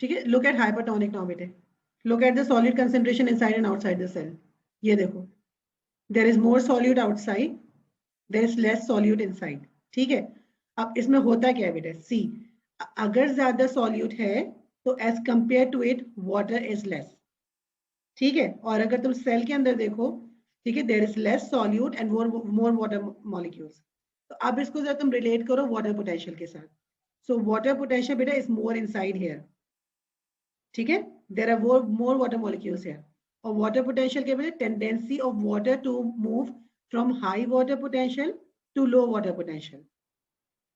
ठीक है, look at hypertonic now बेटे, look at the solid concentration inside and outside the cell. ये देखो, there is more solute outside, there is less solute inside. ठीक है, अब इसमें होता क्या है बेटे, सी, अगर ज्यादा सॉल्यूट है तो as compare to it water is less. ठीक है, और अगर तुम सेल के अंदर देखो, ठीक है, there is less solute and more water molecules. तो अब इसको जब तुम रिलेट करो वाटर पोटेंशियल के साथ, सो वाटर पोटेंशियल बेटा इज मोर इनसाइड हियर। ठीक है, there are more water molecules here. और वाटर पोटेंशियल के बेटा tendency of water to move from high water potential to low water potential.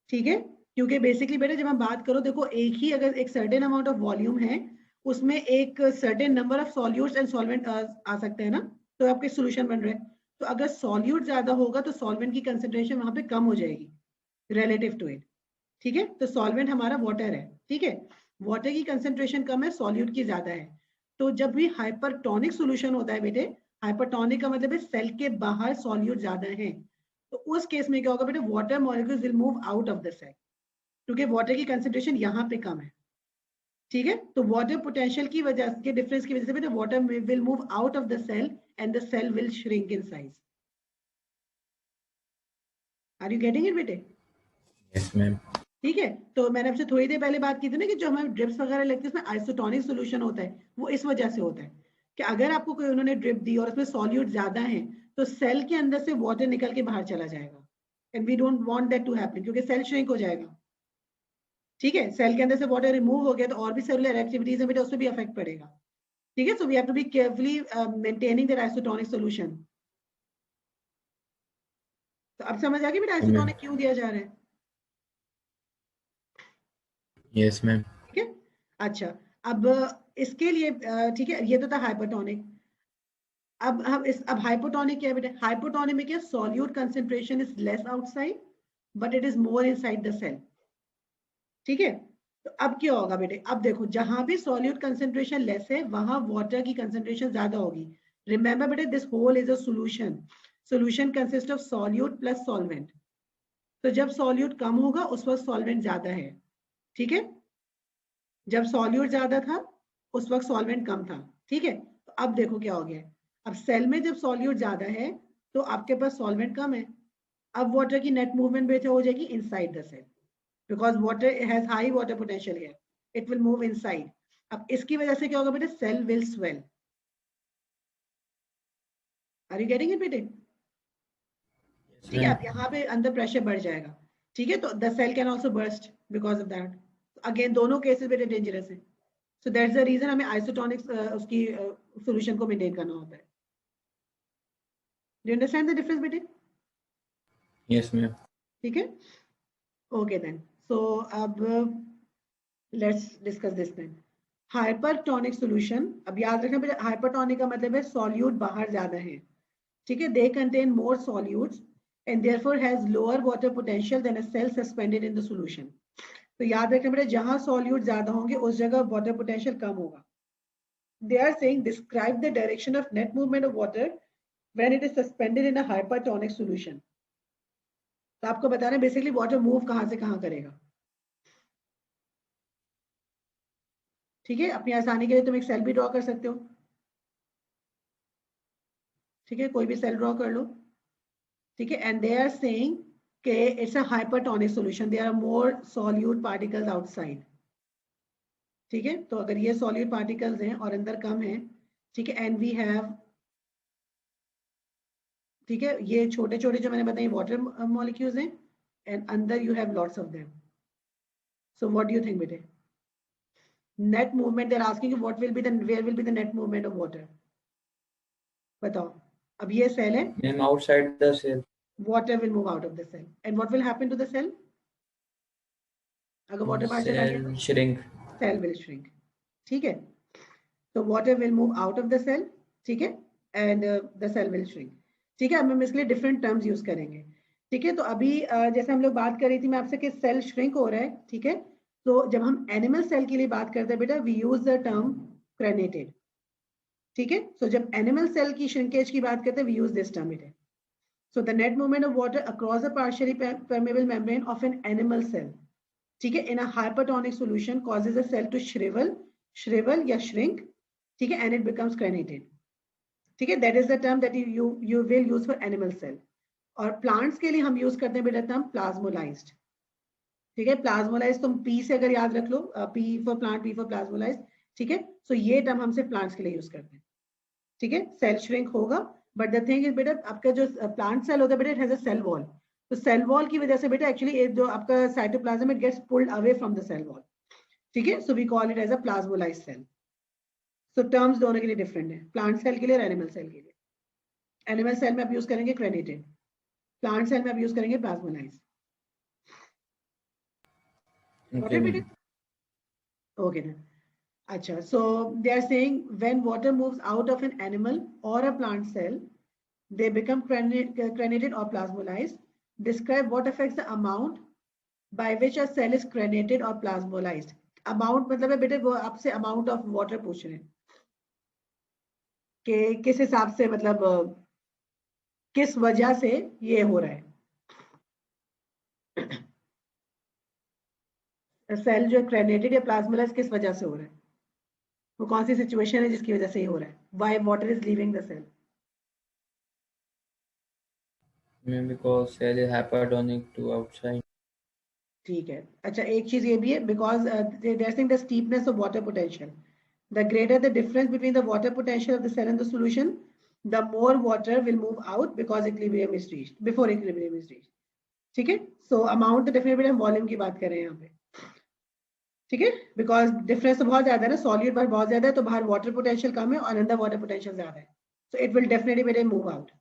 ठीक है, क्योंकि बेसिकली बेटा जब हम बात करो, देखो एक ही अगर एक सर्टेन अमाउंट ऑफ वॉल्यूम है, उसमें एक certain number of solutes and solvent आ सकते हैं ना, तो आपके सोल्यूशन बन रहे हैं। तो अगर सॉल्यूट ज्यादा होगा तो सॉल्वेंट की कंसेंट्रेशन वहां पे कम हो जाएगी रिलेटिव टू इट। ठीक है, तो सॉल्वेंट हमारा वाटर है। ठीक है, वाटर की कंसेंट्रेशन कम है, सॉल्यूट की ज्यादा है। तो जब भी हाइपरटोनिक सोल्यूशन होता है बेटे, हाइपरटोनिक का मतलब है सेल के बाहर सॉल्यूट ज्यादा है, तो उस केस में क्या होगा बेटे, water molecules will move out of the cell, क्योंकि वाटर की कंसेंट्रेशन यहाँ पे कम है। ठीक है, तो वाटर पोटेंशियल की वजह के डिफरेंस की वजह से बेटे water will move out of the cell and the cell will shrink in size. Are you getting it बेटे? Yes ma'am. ठीक है, तो मैंने आपसे थोड़ी देर पहले बात की थी ना कि जो हमें ड्रिप्स वगैरह लगती है उसमें आइसोटोनिक सोल्यूशन होता है, वो इस वजह से होता है कि अगर आपको कोई उन्होंने ड्रिप दी और उसमें सॉल्यूट ज्यादा है तो सेल के अंदर से वाटर निकल के बाहर चला जाएगा, and we don't want that to happen, क्योंकि सेल श्रिंक हो जाएगा। ठीक है, सेल के अंदर से वाटर रिमूव हो गया तो और भी सेलुलर एक्टिविटीज है बेटा, उसमें भी अफेक्ट पड़ेगा। ठीक है, so we have to be carefully maintaining that isotonic solution. तो अब समझ आ गई बेटा आइसोटोनिक क्यों दिया जा रहा है? Yes ma'am. ठीक है, अच्छा, अब इसके लिए ठीक है, ये तो था हाइपरटोनिक। अब हाइपोटोनिक क्या है बेटा, हाइपोटोनिक में क्या, solute concentration is less outside but it is more inside the cell. ठीक है, तो अब क्या होगा बेटे, अब देखो जहां भी सॉल्यूट कंसेंट्रेशन लेस है वहां वाटर की कंसेंट्रेशन ज्यादा होगी। रिमेंबर बेटे this whole is a solution, solution consist of solute plus solvent. तो जब सॉल्यूट कम होगा उस वक्त सॉल्वेंट ज्यादा है। ठीक है, जब सॉल्यूट ज्यादा था उस वक्त सॉल्वेंट कम था। ठीक है, तो अब देखो क्या हो गया, अब सेल में जब सॉल्यूट ज्यादा है तो आपके पास सॉल्वेंट कम है, अब वाटर की नेट मूवमेंट बेटा हो जाएगी inside the cell, because water has high water potential here, it will move inside. अब इसकी वजह से क्या होगा बेटा, cell will swell. Are you getting it बेटे? ठीक है, अब यहाँ पे अंदर प्रेशर बढ़ जाएगा। ठीक है, तो the cell can also burst because of that. Again दोनों केसेस बेटे डेंजरस है, सो दैट्स द रीजन हमें आइसोटोनिक उसकी सॉल्यूशन को मेंटेन करना होता है। Do you understand the difference बेटे? Yes ma'am. ठीक है, ओके देन, सो अब let's discuss this then. Hypertonic solution, अब याद रखना बेटा हाइपरटोनिक का मतलब है सॉल्यूट बाहर ज्यादा है। ठीक है, they contain more solutes and therefore has lower water potential than a cell suspended in the solution. तो याद रखना बेटा जहां सॉल्यूट ज्यादा होंगे उस जगह वाटर पोटेंशियल कम होगा। They are saying describe the direction of net movement of water when it is suspended in a hypertonic solution. तो आपको बता रहे हैं बेसिकली वाटर मूव कहां से कहां करेगा। ठीक है, अपनी आसानी के लिए तुम एक सेल भी ड्रॉ कर सकते हो। ठीक है, कोई भी सेल ड्रॉ कर लो। ठीक है, एंड दे आर सेइंग कि it's a hypertonic solution, there are more solute particles outside. ठीक है, तो अगर ये सॉल्यूट पार्टिकल्स हैं और अंदर कम है, ठीक है, एंड वी हैव, ठीक है, ये छोटे छोटे जो मैंने बताई वाटर मॉलिक्यूल्स हैं एंड अंदर you have lots of them. So what do you think बेटे, net movement they are asking what will be the, where will be the net movement of water, बताओ। अब ये सेल है, ma'am outside the cell. Water will move out of the cell and what will happen to the cell, अगर water बाहर चला गया तो shrink. Cell will shrink. ठीक है, तो water will move out of the cell, ठीक है, and the cell will shrink. ठीक है, अब हम इसके लिए डिफरेंट टर्म्स यूज करेंगे। ठीक है, तो अभी जैसे हम लोग बात कर रही थी मैं आपसे कि सेल श्रिंक हो रहा है। ठीक है, तो जब हम एनिमल सेल के लिए बात करते हैं बेटा वी यूज द टर्म क्रेनेटेड। ठीक है, सो जब एनिमल सेल की श्रिंकेज की बात करते हैं वी यूज दिस टर्म बेटा। So the net movement of water across the partially permeable membrane of an animal cell, ठीक है, in a hypertonic solution causes a cell to shrivel shrivel या shrink, ठीक है, and it becomes craniated, ठीक है, that is the term that you will use for animal cell. और plants के लिए हम use करते हैं बेटा term plasmolized, ठीक है, plasmolized तुम P से अगर याद रख लो, P for plant, P for plasmolized, ठीक है, so ये term हम सिर्फ plants के लिए use करते हैं, ठीक है, cell shrink होगा, but the thing is बेटा आपका जो plant cell होता है बेटा it has a cell wall, तो cell wall की वजह से बेटा actually जो आपका cytoplasm it gets pulled away from the cell wall, ठीक है, so we call it as a plasmolized cell. So terms दोनों के लिए different है, plant cell के लिए और animal cell के लिए. Animal cell में आप use करेंगे craniated, plant cell में आप use करेंगे plasmolized. Okay then. Acha, so they are saying when water moves out of an animal or a plant cell, they become craniated or plasmolized. Describe what affects the amount by which a cell is craniated or plasmolized. Amount मतलब है बेटे वो आपसे amount of water पूछ रहे हैं कि किस हिसाब से मतलब किस वजह से ये हो रहा है. सेल जो craniated या plasmolized किस वजह से हो रहा है, वो कौन सी सिचुएशन है जिसकी वजह से ये हो रहा है. Why water is leaving the cell? Maybe because cell is hypertonic to outside. ठीक है. अच्छा एक चीज ये भी है because they are saying the steepness of water potential. The greater the difference between the water potential of the cell and the solution, the more water will move out because equilibrium is reached. Before equilibrium is reached. ठीक है. So amount तो definitely हम volume की बात कर रहे हैं यहाँ पे. ठीक है, बिकॉज डिफरेंस तो बहुत ज्यादा है ना, सॉलिड बाहर बहुत ज्यादा है तो बाहर वाटर पोटेंशियल कम है और अंदर वाटर पोटेंशियल ज्यादा है, सो इट विल डेफिनेटली बेटा move out.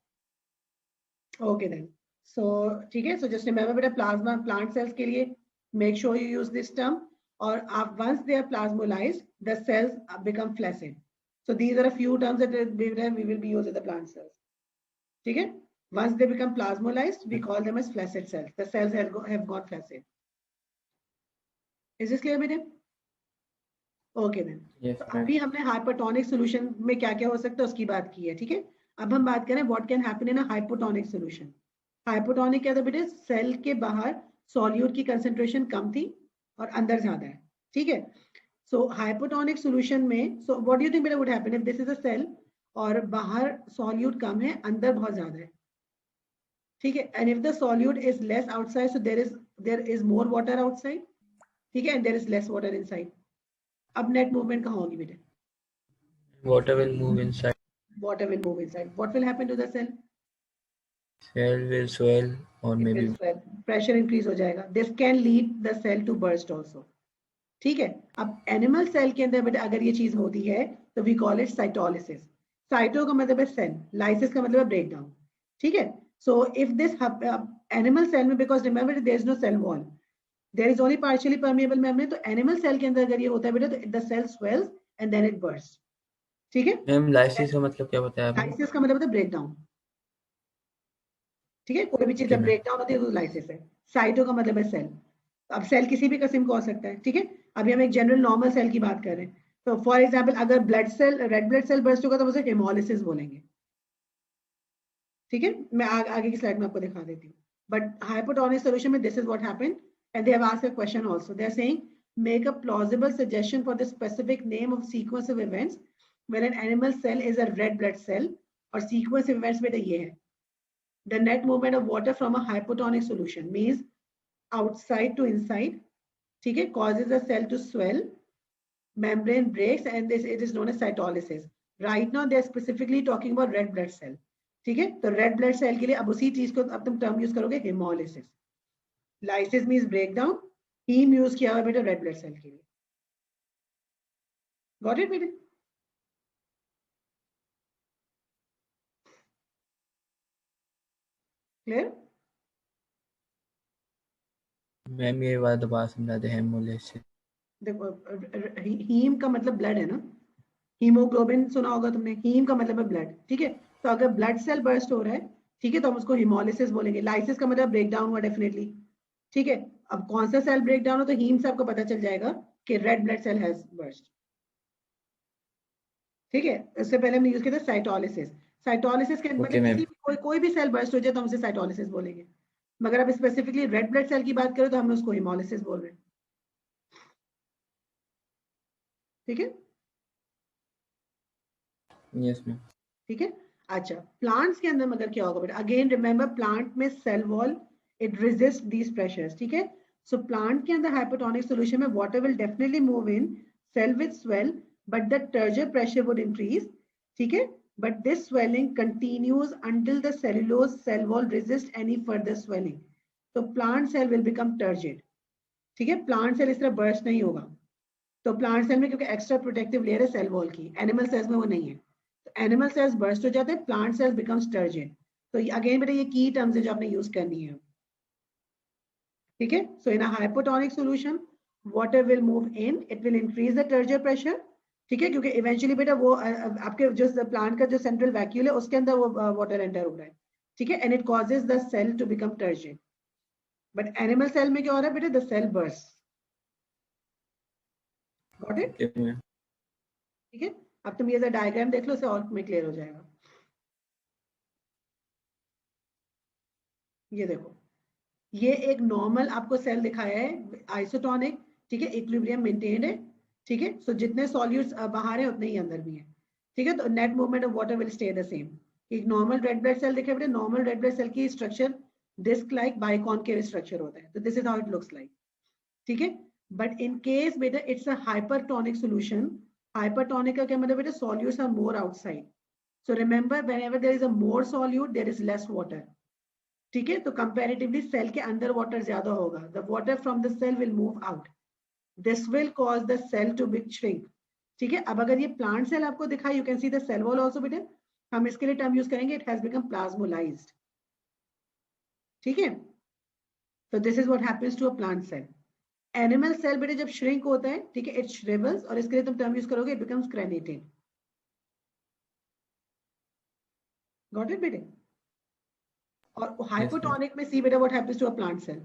Okay then, so ठीक है, सो जस्ट रिमेंबर बेटा प्लाज्मा प्लांट सेल्स के लिए make sure you use this term, और आप once they are plasmolyzed the cells become flaccid. So these are a few terms that we will be using the plant cells. ठीक है, once they become plasmolyzed we call them as flaccid cells. The cells have got flaccid. Is this clear बेटे? Okay then. Yes, तो ma'am. अभी हमने hypotonic solution में क्या क्या हो सकता है उसकी बात की है. ठीक है, अब हम बात करें what can happen in a hypotonic solution. Hypotonic क्या था बेटे, सेल के बाहर सॉल्यूट की कंसंट्रेशन कम थी और अंदर ज्यादा है. ठीक है, सो हाइपोटोनिक सॉल्यूशन में so what do you think बेटा would happen if this is a cell और बाहर सॉल्यूट कम है अंदर बहुत ज्यादा है. ठीक है, and if the solute is less outside so there is more water outside. ठीक है, and there is less water inside. अब नेट मूवमेंट कहाँ होगी बेटे? Water will move inside. Water will move inside. What will happen to the cell? Cell will swell or It maybe. will swell. Pressure increase हो जाएगा. This can lead the cell to burst also. ठीक है, अब animal cell के अंदर बेटा अगर ये चीज होती है तो we call it cytolysis. Cyto का मतलब है सेल, लाइसिस का मतलब है ब्रेक डाउन. ठीक है, so if this animal cell में, because remember there is no cell wall, there is only partially permeable membrane, तो एनिमल सेल के अंदर अगर ये होता है बेटा तो the cell swells and then it burst. ठीक है, मैम लाइसिस का मतलब क्या बताया आपने? लाइसिस का मतलब होता है ब्रेक डाउन. ठीक है, कोई भी चीज Okay, जब ma'am. ब्रेक डाउन होती है तो लाइसिस है. साइटो का मतलब है सेल. अब सेल किसी भी किस्म का हो सकता है. ठीक है, अभी हम एक जनरल नॉर्मल सेल की बात कर रहे हैं. तो फॉर एग्जांपल अगर blood cell, red blood cell burst होगा तो उसे हेमोलिसिस बोलेंगे. ठीक है, मैं आगे की स्लाइड में आपको दिखा देती हूँ. बट हाइपोटोनिक सॉल्यूशन में this is what happened and they have asked a question also. They are saying make a plausible suggestion for the specific name of sequence of events when an animal cell is a red blood cell. और sequence of events बेटा ये है, the net movement of water from a hypotonic solution means outside to inside. ठीक है, causes the cell to swell, membrane breaks and this it is known as cytolysis. Right now they are specifically talking about red blood cell. ठीक है, तो red blood cell के लिए अब उसी चीज को अब तुम टर्म यूज करोगे hemolysis. Lysis means breakdown, heme use किया हुआ बेटा red blood cell के लिए. Got it बेटा? Clear? मैम ये बात दोबारा समझा दे. हेमोलिसिस. देखो हीम का मतलब ब्लड है ना, हीमोग्लोबिन सुना होगा तुमने. हीम का मतलब है ब्लड. ठीक है, तो अगर ब्लड सेल बर्स्ट हो रहा है, ठीक है, तो हम उसको हिमोलिसिस बोलेंगे. लाइसिस का मतलब ब्रेक डाउन हुआ डेफिनेटली. ठीक है, अब कौन सा सेल ब्रेक डाउन हो तो हीम से आपको पता चल जाएगा कि red blood cell has burst. ठीक है, इससे पहले हमने यूज किया था साइटोलिसिस. साइटोलिसिस के मतलब ma'am. किसी भी कोई भी सेल बर्स्ट हो जाए तो हम उसे साइटोलिसिस बोलेंगे. मगर अब स्पेसिफिकली रेड ब्लड सेल की बात करें तो हम उसको हिमोलिसिस बोल रहे हैं. ठीक है, Yes, ma'am. ठीक है। अच्छा, प्लांट्स के अंदर मगर क्या होगा बेटा, अगेन रिमेंबर प्लांट में cell wall it resist these pressures, ठीक है। सो प्लांट के अंदर हाइपोटोनिक सॉल्यूशन में water will definitely move in, cell will swell, but the turgor pressure would increase, ठीक है। But this swelling continues until the cellulose cell wall resist any further swelling, तो plant cell will become turgid, ठीक है। Plant cell इस तरह burst नहीं होगा, तो प्लांट सेल में क्योंकि एक्स्ट्रा प्रोटेक्टिव लेयर है सेल वॉल की, एनिमल सेल्स में वो नहीं है, तो एनिमल सेल्स बर्स्ट हो जाते हैं, प्लांट सेल्स बिकम्स टर्जिड। तो अगेन बेटा ये की टर्म्स है जो आपने यूज करनी है, ठीक है। So in a hypotonic solution water will move in, it will increase the turgor pressure, ठीक है, क्योंकि इवेंचुअली बेटा वो आपके जो प्लांट का जो सेंट्रल वैक्यूल है उसके अंदर वो वाटर एंटर हो रहा है, ठीक है, and it causes the cell to become turgid. But animal cell में क्या हो रहा है बेटा, the cell burst, got it, Okay, ma'am. ठीक है। अब तुम ये जो डायग्राम देख लो, उसे और में क्लियर हो जाएगा। ये देखो, ये एक नॉर्मल आपको सेल दिखाया है आइसोटोनिक, ठीक है, इक्विलिब्रियम मेंटेन्ड है, ठीक है। सो जितने सॉल्यूट्स बाहर है उतने ही अंदर भी है, ठीक है। तो net movement of water will stay the same. एक नॉर्मल रेड ब्लड सेल दिखे बेटे, नॉर्मल रेड ब्लड सेल की structure disc like biconcave structure होता है, तो this is how it looks like, ठीक है। बट इन केस बेटा it's a hypertonic solution, hypertonic का क्या मतलब बेटा, solutes are more outside, so remember whenever there is a more solute there is less water, ठीक है। तो कंपैरेटिवली सेल के अंदर वाटर ज्यादा होगा, the water from the cell will move out, this will cause the cell to be shrink, ठीक है। अब अगर ये प्लांट सेल आपको दिखाई, you can see the cell wall also बेटा, हम इसके लिए टर्म यूज करेंगे, इट हैज बिकम प्लाज्मोलाइज्ड, ठीक है। तो this is what happens to a plant cell. Animal cell बेटे जब श्रिंक होता है, ठीक है, इट श्रिवल्स, और इसके लिए तुम टर्म यूज करोगे, it becomes crenated, got it बेटे। और Yes, ma'am. हाइपोटोनिक में सी बेटा what happens to a plant cell,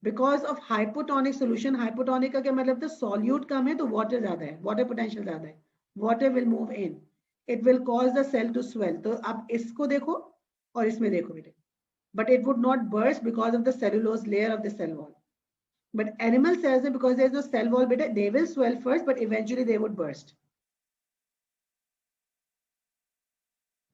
because of hypotonic solution, hypotonic का क्या मतलब, तो सॉल्यूट कम है तो वाटर ज्यादा है, वाटर पोटेंशियल ज्यादा है, water will move in, it will cause the cell to swell. तो आप इसको देखो और इसमें देखो बेटे, but it would not burst because of the cellulose layer of the cell wall. But animal cells, because there is no cell wall beta, they will swell first, but eventually they would burst.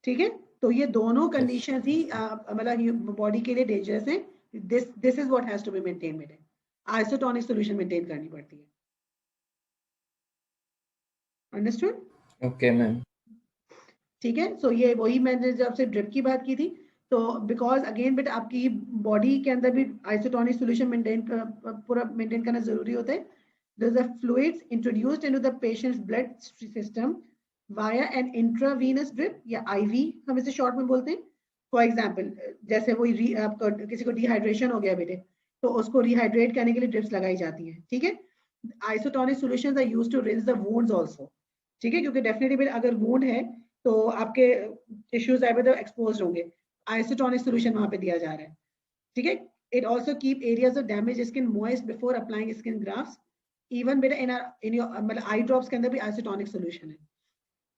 ठीक है। तो ये दोनों Yes. Condition ही मतलब body के लिए dangerous है। This is what has to be maintain बेटे, आइसोटोनिक सॉल्यूशन मेंटेन करनी पड़ती है, अंडरस्टूड, Okay, ma'am. ठीक है। सो ये वही मैंने जब से ड्रिप की बात की थी, तो बिकॉज अगेन बेटा आपकी बॉडी के अंदर भी आइसोटोनिक सॉल्यूशन मेंटेन पूरा मेंटेन करना जरूरी होता है। the fluids introduced into the patient's blood system via an intravenous drip या IV हम इसे शॉर्ट में बोलते हैं। फॉर एग्जाम्पल जैसे वो आपको किसी को डिहाइड्रेशन हो गया बेटे, तो उसको रिहाइड्रेट करने के लिए ड्रिप्स लगाई जाती हैं, ठीक है। Isotonic solutions are used to rinse the wounds also, ठीक है, क्योंकि डेफिनेटली अगर वुंड है तो आपके टिश्यूज एक्सपोज होंगे, आइसोटोनिक सॉल्यूशन वहां पे दिया जा रहा है, ठीक है। It also keep areas of damage skin moist before applying skin grafts, even बेटा इन योर मतलब आई ड्रॉप्स के अंदर भी आइसोटोनिक सॉल्यूशन है,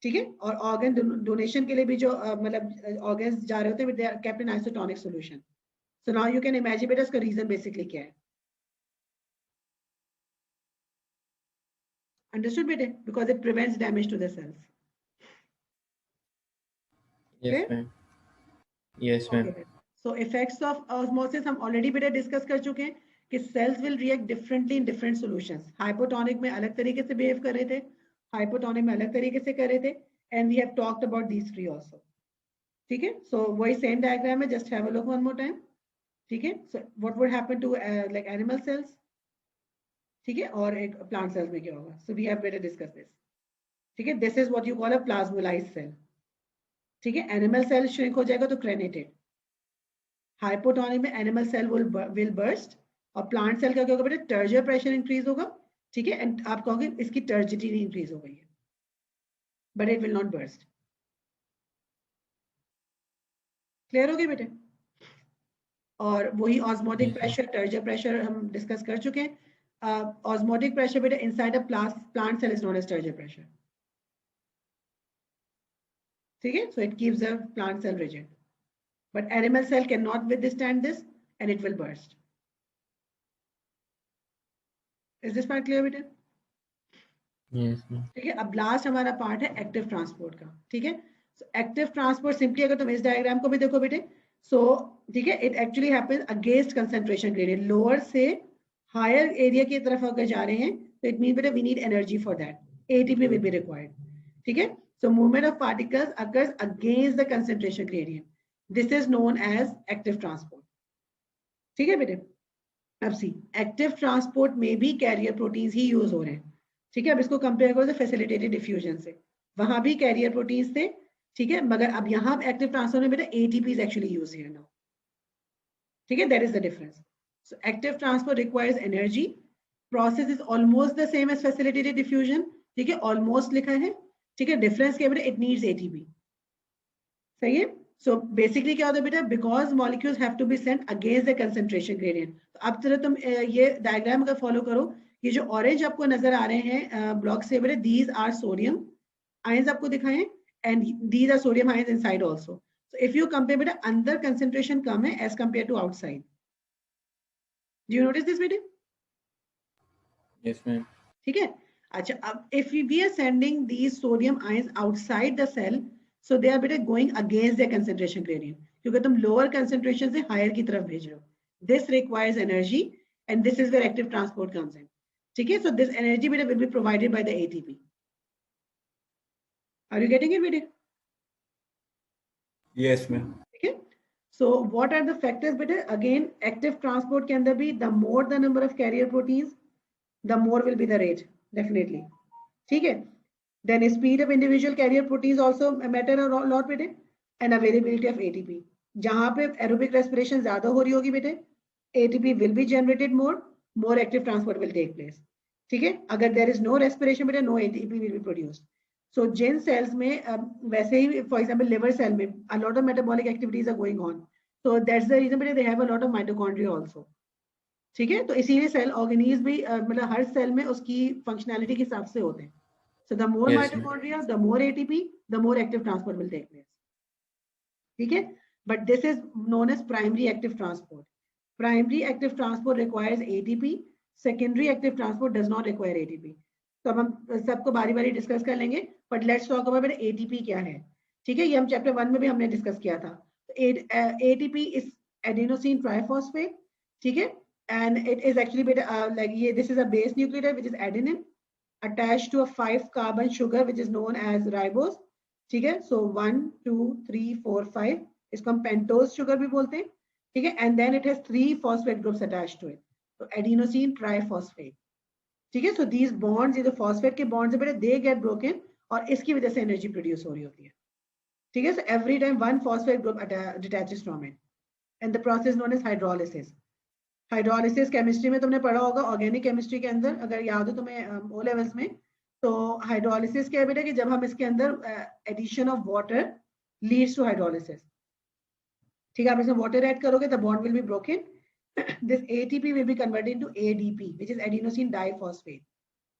ठीक है। और ऑर्गन डोनेशन के लिए भी जो मतलब ऑर्गन्स जा रहे होते हैं, they are kept in isotonic solution. So now you can imagine बेटा इसका रीजन बेसिकली क्या है, अंडरस्टूड बेटे, because it prevents damage to the cells, Yes, ma'am. Yes, ma'am. Okay. So effects of osmosis हम ऑलरेडी बेटा discuss कर चुके हैं कि cells will react differently in different solutions, hypotonic में अलग तरीके से बिहेव कर रहे थे, हाइपोटोनिक में अलग तरीके से कर रहे थे, and we have talked about these three also, ठीक है। सो वही सेम डायग्राम है, just have a look one more time, ठीक है। So what would happen to like animal cells, ठीक है, और एक प्लांट सेल्स में क्या होगा, so we have better discuss this, ठीक है। This is what you call a plasmolyzed cell, ठीक है। एनिमल सेल श्रिंक हो जाएगा तो क्रेनेटेड, हाइपोटोनिक में एनिमल सेल विल बर्स्ट, और प्लांट सेल का क्या होगा बेटा, टर्जर प्रेशर इंक्रीज होगा, ठीक है, एंड आप कहोगे इसकी टर्जिडिटी इंक्रीज हो गई है, but it will not burst, clear हो गई बेटे। और वही osmotic Yes, ma'am. Pressure, turgor pressure हम डिस्कस कर चुके हैं। ऑस्मोटिक प्रेशर बेटा inside a plant cell is known as turgor pressure, ठीक है। So it keeps the plant cell rigid, but animal cell can not withstand this and it will burst. Is this part clear बेटा, Yes, ma'am. ठीक है। अब last हमारा part है active transport का, ठीक है। एक्टिव ट्रांसपोर्ट सिंपली अगर तुम इस डायग्राम को भी देखो बेटे, सो ठीक है, it actually happens against concentration gradient, lower से हायर एरिया की तरफ अगर जा रहे हैं तो इट मीन बेटा we need energy for that, ATP will be required, ठीक है। So movement of particles occurs against the concentration gradient, this is known as active transport, ठीक है बेटे। अब सी एक्टिव ट्रांसपोर्ट में भी कैरियर प्रोटीन्स ही यूज हो रहे हैं, ठीक है। अब इसको कंपेयर करो फैसिलिटेटेड डिफ्यूजन से, वहां भी कैरियर प्रोटीन्स थे, ठीक है, मगर अब यहाँ एक्टिव ट्रांसपोर्ट में बेटा ATP actually use here now, ठीक है, that is the difference. So active transport requires energy, process is almost the same as facilitated diffusion, ठीक है, ऑलमोस्ट लिखा है, ठीक है, डिफरेंस क्या बेटा, इट नीड्स एटीपी, सही है। सो बेसिकली क्या होता है बेटा, because molecules have to be sent against the concentration gradient. तो अब तरह तुम ये डायग्राम अगर फॉलो करो, ये जो ऑरेंज आपको नजर आ रहे हैं ब्लॉक से बेटा, दीज आर सोडियम आयंस आपको दिखाए हैं, and these are sodium ions inside also. So if you compare बेटा, अंदर कंसंट्रेशन कम है as compare to outside, do you notice this बेटा? Yes, ma'am. ठीक है। अच्छा, अब if we are sending these sodium ions outside the cell, so they are बेटा going against the concentration gradient, क्योंकि तुम लोअर कंसंट्रेशन से हायर की तरफ भेज रहे हो, this requires energy and this is where active transport comes in, ठीक है। सो दिस एनर्जी बेटा will be provided by the ATP, are you getting it बेटा? Yes, ma'am. ठीक है। So what are the factors बेटा, again active transport के अंदर भी the more the number of carrier proteins, the more will be the rate, definitely, ठीक है। then speed of individual carrier proteins also matter a lot बेटे, and availability of ATP, जहां पे aerobic respiration ज्यादा हो रही होगी बेटे, ATP will be generated more active transport will take place, ठीक है। अगर there is no respiration बेटे, no ATP will be produced. so Jin cells में वैसे ही for example liver cell में a lot of metabolic activities are going on, so that's the reason बेटे they have a lot of mitochondria also, ठीक है। तो इसीलिए cell organism भी मतलब हर सेल में उसकी फंक्शनैलिटी के हिसाब से होते हैं। So the more Yes, ma'am. Mitochondria, the more ATP, the more active transport will take place, ठीक है। But this is known as primary active transport, primary active transport requires ATP, secondary active transport does not require ATP. तो अब हम सबको बारी बारी discuss कर लेंगे, but let's talk about ATP क्या है, ठीक है। ये हम चैप्टर 1 में भी हमने डिस्कस किया था। एटीपी इज एडेनोसिन ट्राइफॉस्फेट, ठीक है, and it is actually like this is a base nucleotide which is adenine attached to a 5 carbon sugar which is known as ribose, ठीक है। so 1 2 3 4 5 इसको हम पेंटोज शुगर भी बोलते हैं, ठीक है, and then it has 3 phosphate groups attached to it, so adenosine triphosphate, ठीक है। so these bonds, ये जो phosphate के bonds है बेटा, they get broken और इसकी वजह से एनर्जी प्रोड्यूस हो रही होती है, ठीक है। so every time one phosphate group detaches from it and the process known as hydrolysis. Hydrolysis chemistry में तुमने पढ़ा होगा, ऑर्गेनिक केमिस्ट्री के अंदर अगर याद हो तुम्हें ओ लेवल्स में, तो हाइड्रोलिसिस क्या है बेटा कि जब हम इसके अंदर addition of water leads to hydrolysis, ठीक है। आप इसमें वाटर ऐड करोगे the bond will be broken, this ATP will be converted into ADP which is adenosine diphosphate.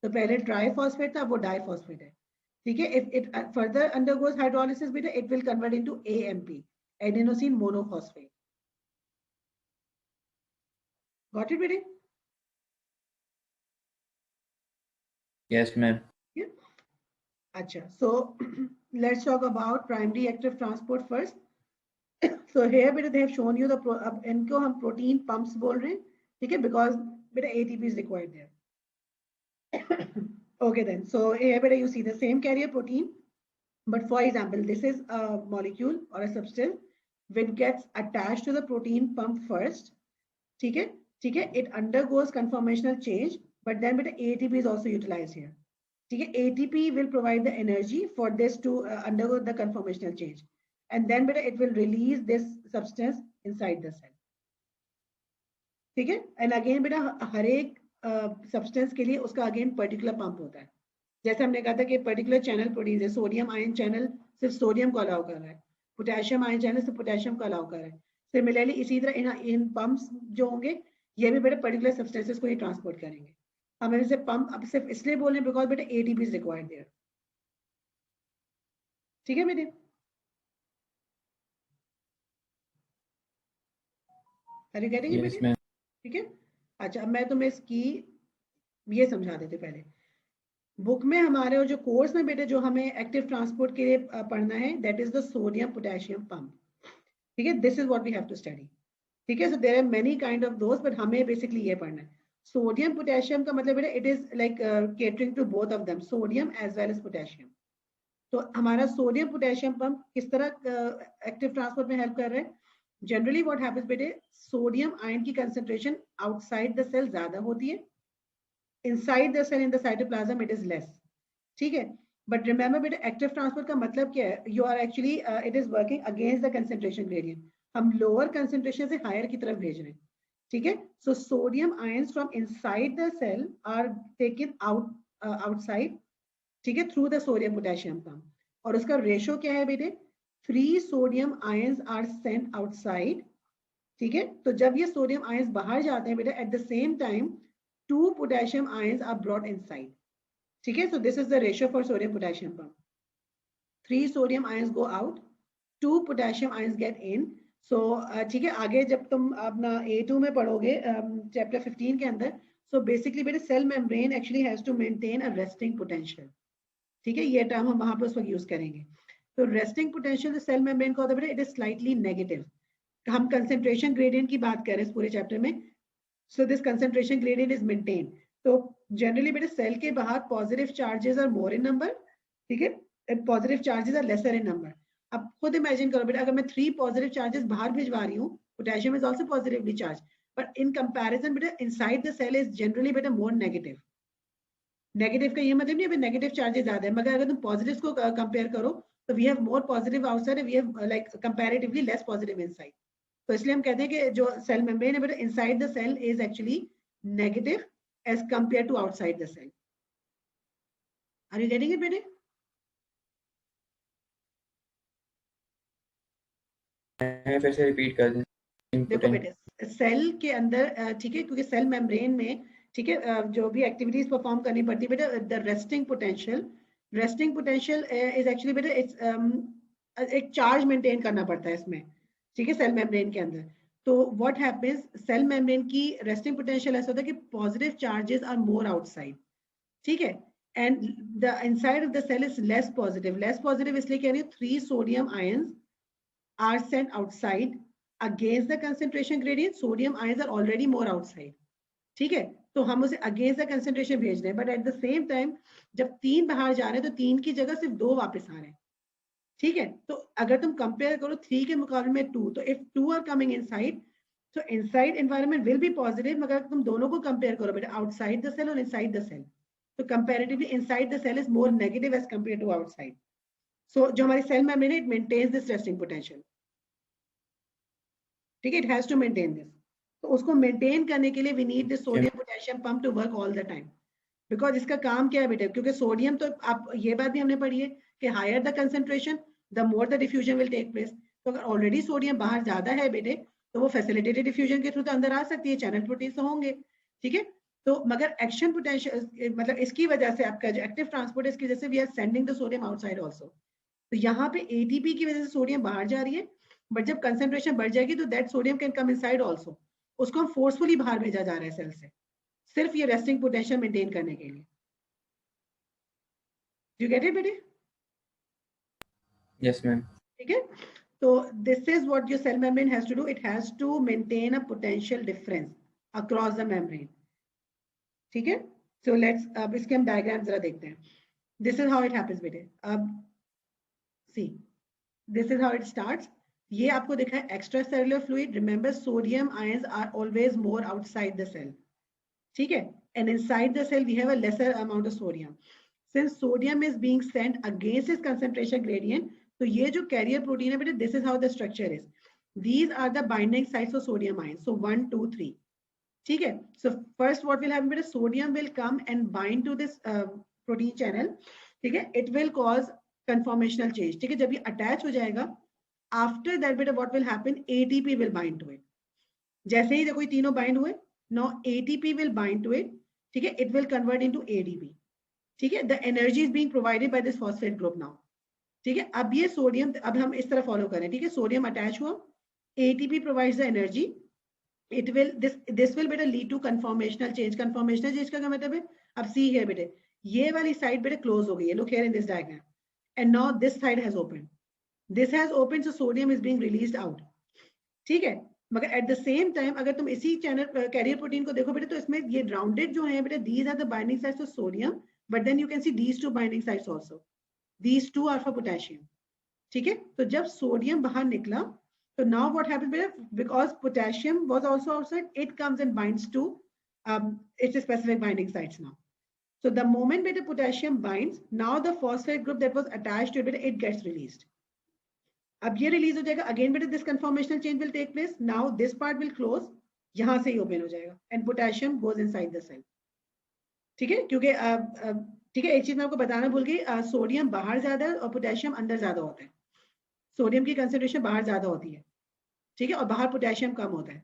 तो पहले ट्राइफॉस्फेट था, वो डाइफॉस्फेट है, ठीक है। If it further undergoes hydrolysis बेटा, it will convert into AMP, adenosine monophosphate, got it बेटा? Yes, ma'am. Yeah. Acha. So let's talk about primary active transport first. So here beta they have shown you the अब इनको हम protein pumps बोल रहे हैं, ठीक है, because beta ATP is required there. Okay then. So here beta you see the same carrier protein, but for example this is a molecule or a substance which gets attached to the protein pump first, ठीक है, ठीक है. It undergoes conformational change, but then beta ATP is also utilized here. ठीक है, ATP will provide the energy for this to undergo the conformational change, and then beta it will release this substance inside the cell, ठीक है। and again बेटा हर एक substance के लिए उसका again particular pump होता है, जैसे हमने कहा था कि पर्टिकुलर चैनल प्रोटीन है, सोडियम आयन चैनल सिर्फ सोडियम को अलाउ कर रहा है, पोटेशियम आयन चैनल सिर्फ पोटेशियम को अलाउ कर रहा है। सिमिलरली इसी तरह इन पंप्स जो होंगे ये भी बेटा पर्टिकुलर सब्सटेंसेस को ही ट्रांसपोर्ट करेंगे। हम इसे पंप अब सिर्फ इसलिए बोल रहे हैं बिकॉज बेटा एटीपी इज रिक्वायर्ड देयर, ठीक है बेटे, are you getting it Yes, बेटे? ma'am. ठीक है। अच्छा अब मैं तुम्हें इसकी ये समझा देते पहले। बुक में हमारे और जो कोर्स में बेटे जो हमें एक्टिव ट्रांसपोर्ट के लिए पढ़ना है, that is the sodium potassium pump. ठीक है, this is what we have to study. ठीक है, so there are many kind of those, but हमें बेसिकली ये पढ़ना है. सोडियम पोटेशियम का मतलब बेटा it is like catering to both of them, sodium as well as potassium. तो हमारा सोडियम पोटेशियम पंप किस तरह एक्टिव ट्रांसपोर्ट में हेल्प कर रहे हैं? जनरली व्हाट हैपेंस बेटे, सोडियम आयन की कंसेंट्रेशन आउटसाइड द सेल ज्यादा होती है, inside the cell in the cytoplasm it is less. ठीक है, बट रिमेंबर बेटे एक्टिव ट्रांसपोर्ट का मतलब क्या है? You are actually it is working against the concentration gradient. हम लोअर कंसेंट्रेशन से हायर की तरफ भेज रहे हैं. ठीक है, so sodium ions from inside the cell are taken outside. ठीक है, through the sodium potassium pump. और उसका रेशो क्या है बेटे? Free sodium ions are sent outside. ठीक है, तो जब ये सोडियम आयंस बाहर जाते हैं बेटा, at the same time 2 potassium ions are brought inside. ठीक है, so this is the ratio for sodium potassium pump. 3 sodium ions go out, 2 potassium ions get in. So ठीक है, आगे जब तुम अपना A2 में पढ़ोगे चैप्टर 15 के अंदर, सो बेसिकली बेटे cell membrane actually has to maintain a resting potential. ठीक है, ये टर्म हम वहां पे उस वक्त यूज करेंगे. तो रेस्टिंग पोटेंशियल सेल मेम्ब्रेन का होता है बेटा, इट इज स्लाइटली नेगेटिव. हम कंसेंट्रेशन ग्रेडियंट की बात कर रहे हैं इस पूरे चैप्टर में. So this concentration gradient is maintain. तो जनरली बेटा सेल के बाहर positive charges are more in number. ठीक है, and positive charges are lesser in number. अब खुद इमेजिन करो बेटा, अगर मैं 3 पॉजिटिव चार्जेस बाहर भिजवा रही हूँ, potassium is also positively charge, but in comparison बेटा inside the cell is generally बेटा मोर नेगेटिव. नेगेटिव का ये मतलब नहीं है नेगेटिव चार्जेस ज्यादा है, मगर अगर तुम पॉजिटिव्स को कंपेयर करो तो we have more positive outside, we have like comparatively less positive inside. तो इसलिए हम कहते हैं कि जो सेल मेम्ब्रेन है बेटा, inside the cell is actually negative as compare to outside the cell. Are you getting it बेटे? फिर से रिपीट कर दें. देखो बेटे, सेल के अंदर ठीक है, क्योंकि सेल मेम्ब्रेन में ठीक है जो भी एक्टिविटीज परफॉर्म करनी पड़ती है बेटा, the resting potential is actually बेटा इट्स एक चार्ज मेंटेन करना पड़ता है इसमें. ठीक है, सेल मेम्ब्रेन के अंदर. तो व्हाट हैपेंस, सेल मेम्ब्रेन की रेस्टिंग पोटेंशियल ऐसा होता है कि positive charges are more outside. ठीक है, and the inside of the cell is less positive. Less positive इसलिए कह रही हूँ, 3 sodium ions are sent outside against the concentration gradient. Sodium ions are already more outside. ठीक है, तो हम उसे against the concentration भेज रहे हैं, but at the same time जब 3 बाहर जा रहे हैं तो 3 की जगह सिर्फ 2 वापस आ रहे हैं. ठीक है, तो अगर तुम कंपेयर करो 3 के मुकाबले में 2, तो if 2 are coming inside, so inside environment will be positive. मगर तुम दोनों को कंपेयर करो बेटा, outside the cell और inside the cell, तो comparatively inside the cell is more negative as compared to outside. So जो हमारी सेल मेम्ब्रेन है, it maintains this resting potential. ठीक है, it has to maintain this. तो उसको मेंटेन करने के लिए we need this sodium potassium pump to work all the time. Because इसका काम क्या है बेटा, क्योंकि सोडियम तो आप ये बात भी हमने पढ़ी है कि higher the concentration the more the diffusion will take place. तो अगर ऑलरेडी सोडियम बाहर ज्यादा है बेटे, तो वो फैसिलिटेटेड डिफ्यूजन के थ्रू तो अंदर आ सकती है, चैनल प्रोटीन तो होंगे. ठीक है, तो मगर एक्शन पोटेंशियल मतलब इसकी वजह से आपका जो एक्टिव ट्रांसपोर्ट है, इसकी वजह से we are sending the sodium outside also. तो यहाँ पे एटीपी की वजह से सोडियम बाहर जा रही है, बट जब कंसेंट्रेशन बढ़ जाएगी तो that sodium can come inside also. उसको हम फोर्सफुली बाहर भेजा जा रहा है सेल से, सिर्फ ये रेस्टिंग पोटेंशियल मेंटेन करने के लिए. यू गेट इट बेटे? Yes ma'am. ठीक है, तो this is what your cell membrane has to do. It has to maintain a potential difference across the membrane. ठीक है, सो लेट्स अब इसके हम डायग्राम जरा देखते हैं. This is how it happens बेटे. अब see, this is how it starts. ये आपको दिखा है extra cellular fluid. Remember sodium ions are always more outside the cell. ठीक है, and inside the cell we have a lesser amount of sodium. Since sodium is being sent against its concentration gradient, तो ये जो carrier protein है बेटा, this is how the structure is. These are the binding sites of sodium ions. So 1 2 3. ठीक है, so first what will happen बेटा, sodium will come and bind to this protein channel. ठीक है, it will cause conformational change. ठीक है, जब ये attach हो जाएगा, after that beta what will happen, ATP will bind to it. जैसे ही देखो ये तीनों बाइंड हुए, now ATP will bind to it. ठीक है, it will convert into ADP. ठीक है, the energy is being provided by this phosphate group now. ठीक है, अब ये सोडियम, अब हम इस तरह फॉलो करें. ठीक है, सोडियम अटैच हुआ, ATP provides the energy. It will this will बेटा lead to conformational change. Conformational change का क्या मतलब है? अब सी है बेटे, ये वाली साइड बेटा क्लोज हो गई है, look here in this diagram, and now this side has open, this has open, so sodium is being released out, ठीक है। मगर एट द सेम टाइम अगर तुम इसी चैनल कैरियर प्रोटीन को देखो बेटा, तो इसमें ये राउंडेड जो है बेटा, these are the binding sites of sodium, but then you can see these two binding sites also, these two are for potassium, ठीक है। तो जब सोडियम बाहर निकला, तो नाउ व्हाट हैपेंस बेटा, because potassium was also outside, it comes and binds to its specific binding sites now. So the moment beta potassium binds, now the phosphate group that was attached to it, it gets released. अब ये release हो जाएगा, again बेटा this conformational change will take place, now this part will close, यहां से ही open हो जाएगा, and potassium goes inside the cell, ठीक है। क्योंकि ठीक है, एक चीज मैं आपको बताना भूल गई, सोडियम बाहर ज्यादा है और पोटेशियम अंदर ज्यादा होता है, सोडियम की कंसेंट्रेशन बाहर ज्यादा होती है, ठीक है, और बाहर पोटेशियम कम होता है,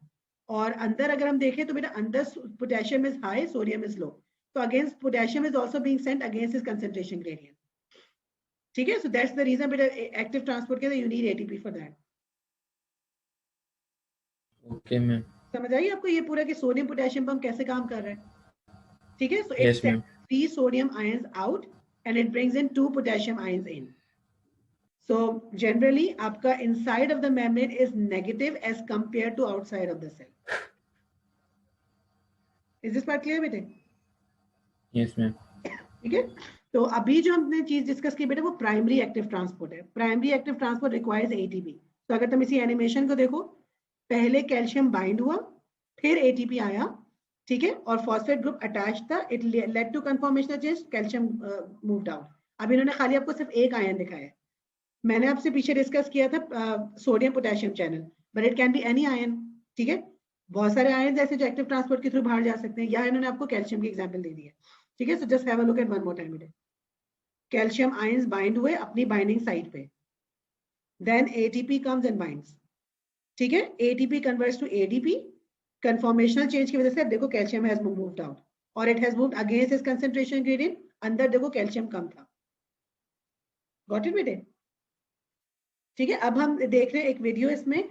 और अंदर अगर हम देखें तो बेटा अंदर potassium is high, sodium is low, तो against potassium is also being sent against his concentration gradient, ठीक है। सो दैट्स द रीजन बेटा एक्टिव ट्रांसपोर्ट के लिए you need ATP for that. Okay ma'am, समझ आई आपको ये पूरा कि सोडियम पोटेशियम पंप कैसे काम कर रहा है, ठीक है। So it yes ma'am, sends 3 sodium ions out and it brings in 2 potassium ions in. So generally आपका inside of the membrane is negative as compared to outside of the cell. Is this part clear बेटे? Yes ma'am, ठीक है। तो अभी जो हमने चीज discuss की बेटे वो प्राइमरी एक्टिव ट्रांसपोर्ट है, primary active transport requires ATP. तो अगर तुम इसी एनिमेशन को देखो, पहले कैल्शियम बाइंड हुआ, फिर एटीपी आया, ठीक है, और फॉस्फेट ग्रुप अटैच था, it led to conformational change, calcium moved out. अब इन्होंने खाली आपको सिर्फ एक आयन दिखाया है, मैंने आपसे पीछे डिस्कस किया था sodium potassium channel, but it can be any ion, ठीक है। बहुत सारे आयन ऐसे जो एक्टिव ट्रांसपोर्ट के थ्रू बाहर जा सकते हैं, या इन्होंने आपको कैल्शियम की एग्जांपल दे दी है, ठीक है। So just have a look at one more time बेटा, कैल्शियम आयंस बाइंड हुए अपनी बाइंडिंग साइट पे, then ATP comes and binds, ठीक है, ATP converts to ADP, conformational change की वजह से देखो कैल्शियम हैज मूव्ड आउट और it has moved against his concentration gradient, अंदर देखो कैल्शियम कम था, गॉट इट बेटे, ठीक है। अब हम देख रहे हैं एक वीडियो इसमें,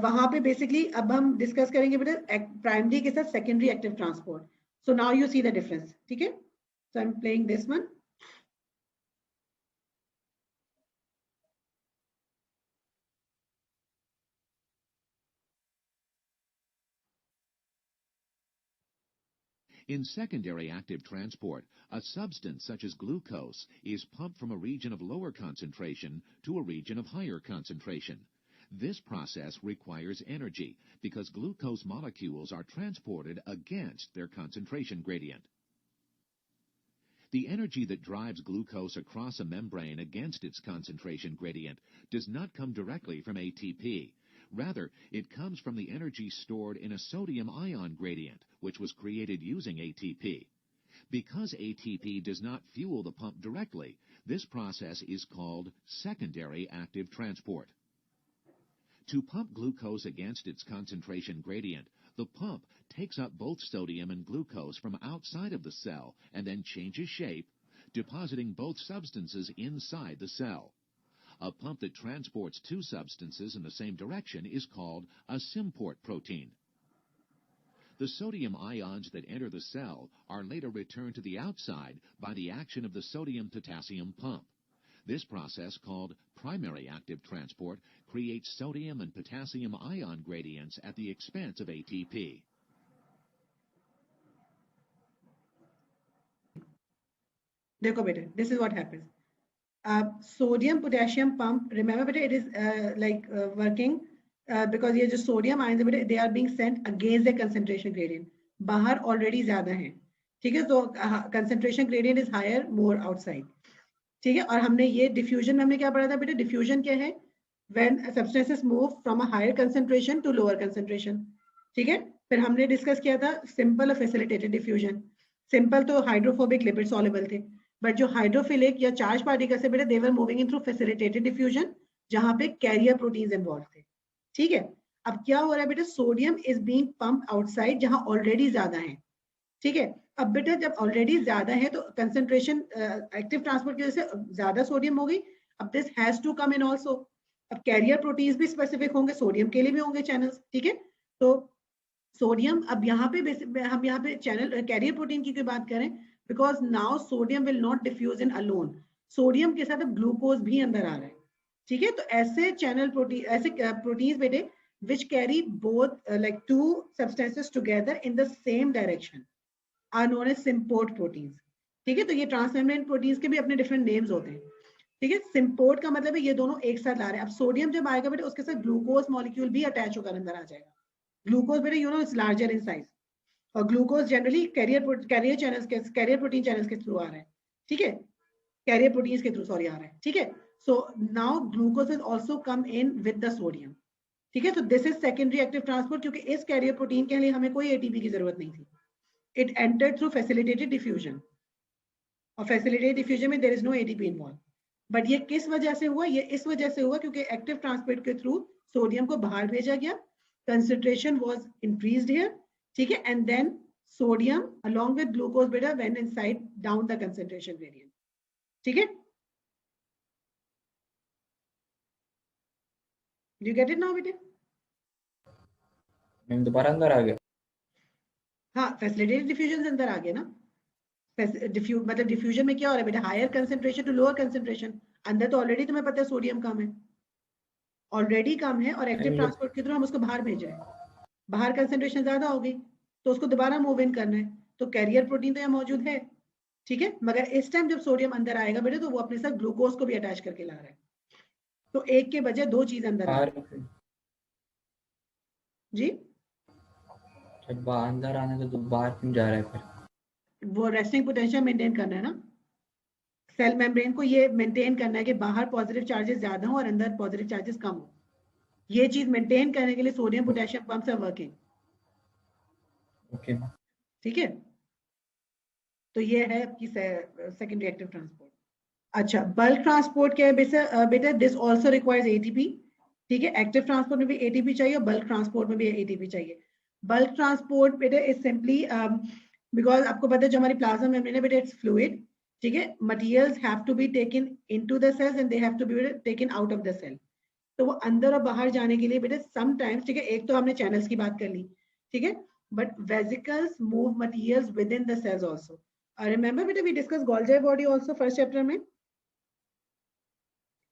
वहां पे बेसिकली अब हम डिस्कस करेंगे बेटा प्राइमरी के साथ secondary active transport. So now you see the difference, ठीक है। So I am playing this one. In secondary active transport, a substance such as glucose is pumped from a region of lower concentration to a region of higher concentration. This process requires energy because glucose molecules are transported against their concentration gradient. The energy that drives glucose across a membrane against its concentration gradient does not come directly from ATP. Rather, it comes from the energy stored in a sodium ion gradient, which was created using ATP. Because ATP does not fuel the pump directly, this process is called secondary active transport. To pump glucose against its concentration gradient, the pump takes up both sodium and glucose from outside of the cell and then changes shape, depositing both substances inside the cell. A pump that transports two substances in the same direction is called a symport protein. The sodium ions that enter the cell are later returned to the outside by the action of the sodium-potassium pump. This process, called primary active transport, creates sodium and potassium ion gradients at the expense of ATP. देखो बेटे, this is what happens. Sodium potassium pump, remember बेटे, it is working because ये जो sodium ions बेटे, they are being sent against the concentration gradient. बाहर already ज्यादा हैं, ठीक है, तो concentration gradient is higher, more outside, ठीक है। और हमने ये diffusion में हमने क्या पढ़ा था बेटे, diffusion क्या है, when substances move from a higher concentration to lower concentration, ठीक है। फिर हमने डिस्कस किया था simple और facilitated diffusion. सिंपल तो हाइड्रोफोबिक लिपिड सॉल्युबल थे, बट जो हाइड्रोफिलिक या चार्ज पार्टिकल्स से बेटे, they were moving in through facilitated diffusion, जहां पे कैरियर प्रोटीन्स इन्वॉल्व थे, ठीक है। अब क्या हो रहा है बेटे, sodium is being pump outside जहां ऑलरेडी ज्यादा है, ठीक है। अब बेटा जब ऑलरेडी ज्यादा है तो कंसंट्रेशन एक्टिव ट्रांसपोर्ट की वजह से ज्यादा सोडियम हो गई, अब this has to come in also. अब कैरियर प्रोटीन्स भी स्पेसिफिक होंगे, सोडियम के लिए भी होंगे चैनल्स, ठीक है। तो सोडियम, अब यहाँ पे हम यहाँ पे चैनल कैरियर प्रोटीन की बात करें, because now sodium will not diffuse in alone, sodium के साथ अब ग्लूकोज भी अंदर आ रहा है, ठीक है। तो ऐसे चैनल प्रोटीन, ऐसे प्रोटीन्स बेटे which carry both like two substances together in the same direction are known as symport proteins, ठीक है। तो ये ट्रांसमेम्ब्रेन प्रोटीन्स के भी अपने डिफरेंट नेम्स होते हैं, ठीक है। सिम्पोर्ट का मतलब है ये दोनों एक साथ ला रहे हैं। अब सोडियम जब आएगा बेटे उसके साथ ग्लूकोज मॉलिक्यूल भी अटैच होकर अंदर आ जाएगा। ग्लूकोज बेटे you know it's larger in size, और ग्लूकोज जनरली कैरियर चैनल्स के, कैरियर प्रोटीन चैनल्स के थ्रू आ रहा है, ठीक है, कैरियर प्रोटीन्स के थ्रू सॉरी आ रहा है, ठीक है। So now glucose is also come in with the sodium, ठीक है। तो this is secondary active transport, क्योंकि इस कैरियर प्रोटीन के लिए हमें कोई एटीपी की जरूरत नहीं थी, it entered through facilitated diffusion, और फैसिलिटेटेड डिफ्यूजन में there is no ATP involve. But ये किस वजह से हुआ? ये इस वजह से हुआ क्योंकि एक्टिव ट्रांसपोर्ट के थ्रू सोडियम को बाहर भेजा गया, कंसंट्रेशन वाज इंक्रीज्ड हियर, ठीक है, and then sodium along with glucose beta went inside down the concentration gradient, ठीक है। Do you get it now बेटे? मैम दोबारा अंदर आ गया। हाँ, फैसिलिटेटेड डिफ्यूजन से अंदर आ गया ना। मतलब डिफ्यूजन में क्या हो रहा है बेटा? Higher concentration to lower concentration. अंदर तो ऑलरेडी तुम्हें पता है सोडियम कम है, ऑलरेडी कम है, और एक्टिव ट्रांसपोर्ट के थ्रू हम उसको बाहर भेज रहे हैं, बाहर कंसंट्रेशन ज्यादा हो गई तो उसको दोबारा मूव इन करना है, तो कैरियर प्रोटीन तो यहाँ मौजूद है, ठीक है। मगर इस टाइम जब सोडियम अंदर आएगा बेटा तो वो अपने साथ ग्लूकोज को भी अटैच करके ला रहा है, तो एक के बजाय दो चीज अंदर आ रही है जी। जब अंदर आने तो बाहर क्यों जा रहा है फिर? वो रेस्टिंग पोटेंशियल मेंटेन करना है ना, सेल मेम्ब्रेन को ये मेंटेन करना है कि बाहर पॉजिटिव चार्जेस ज्यादा हो और अंदर पॉजिटिव चार्जेस कम हो। ये चीज मेंटेन करने के लिए sodium potassium pumps are working, okay, ठीक है। तो ये है आपकी सेकेंडरी एक्टिव ट्रांसपोर्ट। अच्छा, बल्क ट्रांसपोर्ट क्या है बेटा? दिस आल्सो रिक्वायर्स एटीपी, ठीक है। एक्टिव ट्रांसपोर्ट में भी एटीपी चाहिए और बल्क ट्रांसपोर्ट में भी एटीपी चाहिए। बल्क ट्रांसपोर्ट बेटा इज सिंपली बिकॉज आपको पता है जो हमारी प्लाज्मा मेम्ब्रेन है बेटा इट्स फ्लूइड, ठीक है। Materials have to be taken into the cells and they have to be taken out of the cell. तो वो अंदर और बाहर जाने के लिए बेटा समटाइम्स, ठीक है, एक तो हमने चैनल्स की बात कर ली, ठीक है, but vesicles move materials within the cells also. Remember बेटा we discuss Golgi body also first chapter में।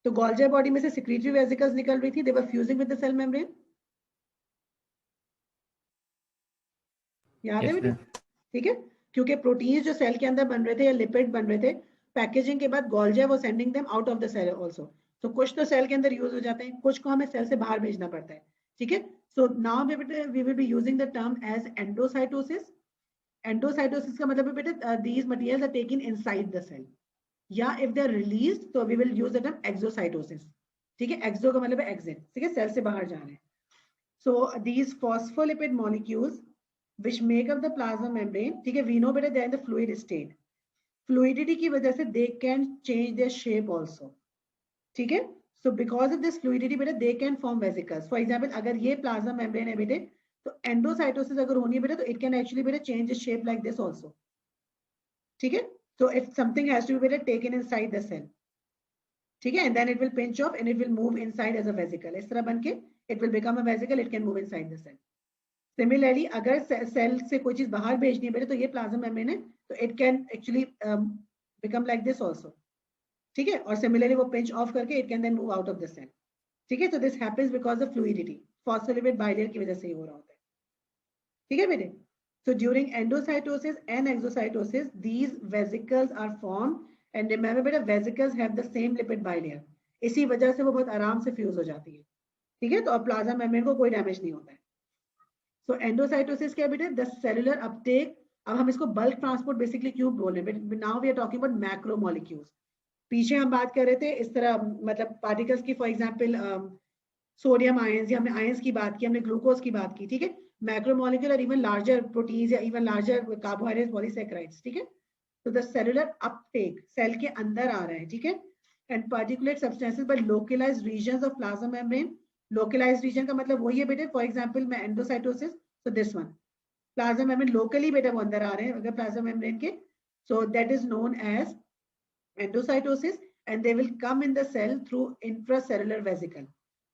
तो गोल्जी बॉडी में से सिक्रीटरी वेसिकल्स निकल रही थी, they were fusing with the cell membrane, याद है बेटा? ठीक है, क्योंकि प्रोटीन्स जो सेल के अंदर बन रहे थे या लिपिड बन रहे थे, पैकेजिंग के बाद गोल्जी वो sending them out of the cell also. तो कुछ तो सेल के अंदर यूज हो जाते हैं, कुछ को हमें सेल से बाहर भेजना पड़ता है, ठीक है। So now we will be using the term as endocytosis. Endocytosis का मतलब है बेटा these materials are taken inside the cell, या इफ दे आर रिलीज्ड तो we will use the term exocytosis, ठीक है। एक्सो का मतलब है एग्जिट, ठीक है, सेल से बाहर जा रहे हैं। So these phospholipid molecules which make up the plasma membrane, ठीक है, we know better they are in the fluid state, fluidity की वजह से they can change their shape also, ठीक है। so because of this fluidity बेटा they can form vesicles. for example अगर ये plasma membrane है बेटे तो endocytosis अगर होनी है बेटा तो it can actually बेटा change the shape like this also, ठीक है। so if something has to be बेटा taken inside the cell, ठीक है, and then it will pinch off and it will move inside as a vesicle, इस तरह बन के it will become a vesicle, it can move inside the cell. Similarly अगर cell से कोई चीज बाहर भेजनी है बेटे तो ये प्लाज्मा मेम्ब्रेन है तो it can actually become like this also, ठीक है, और सिमिलरली वो पिंच ऑफ करके it can then move out of the cell, ठीक है। So this happens because of fluidity, phospholipid bilayer की वजह से ही हो रहा होता है, ठीक है बेटे। So during endocytosis and exocytosis these vesicles are formed, and remember बेटा vesicles have the same lipid bilayer, इसी वजह से वो बहुत आराम से फ्यूज हो जाती है, ठीक है। तो अब प्लाज्मा मेम्ब्रेन को कोई डैमेज नहीं होता है। So एंडोसाइटोसिस क्या बेटा? The cellular Uptake. अब हम इसको बल्क ट्रांसपोर्ट बेसिकली क्यों बोल रहे हैं? Now we are talking about macro molecules. पीछे हम बात कर रहे थे इस तरह मतलब पार्टिकल्स की, फॉर एग्जांपल सोडियम आयंस, या हमने आयंस की बात की, हमने ग्लूकोज की बात की, ठीक है। मैक्रो मॉलिक्यूल और इवन लार्जर प्रोटीन्स या इवन लार्जर कार्बोहाइड्रेट्स, पॉलीसैकेराइड्स, ठीक है। तो द सेलुलर अपटेक सेल के अंदर आ रहा है, ठीक है, and particulate substances by localised regions of plasma membrane. Localised region का मतलब वही है बेटे, फॉर एग्जांपल मैं endocytosis, so this one plasma membrane locally बेटा वो अंदर आ रहे हैं अगर प्लाज्मा मेम्ब्रेन के, so that is known as endocytosis and they will come in the cell through intracellular vesicle.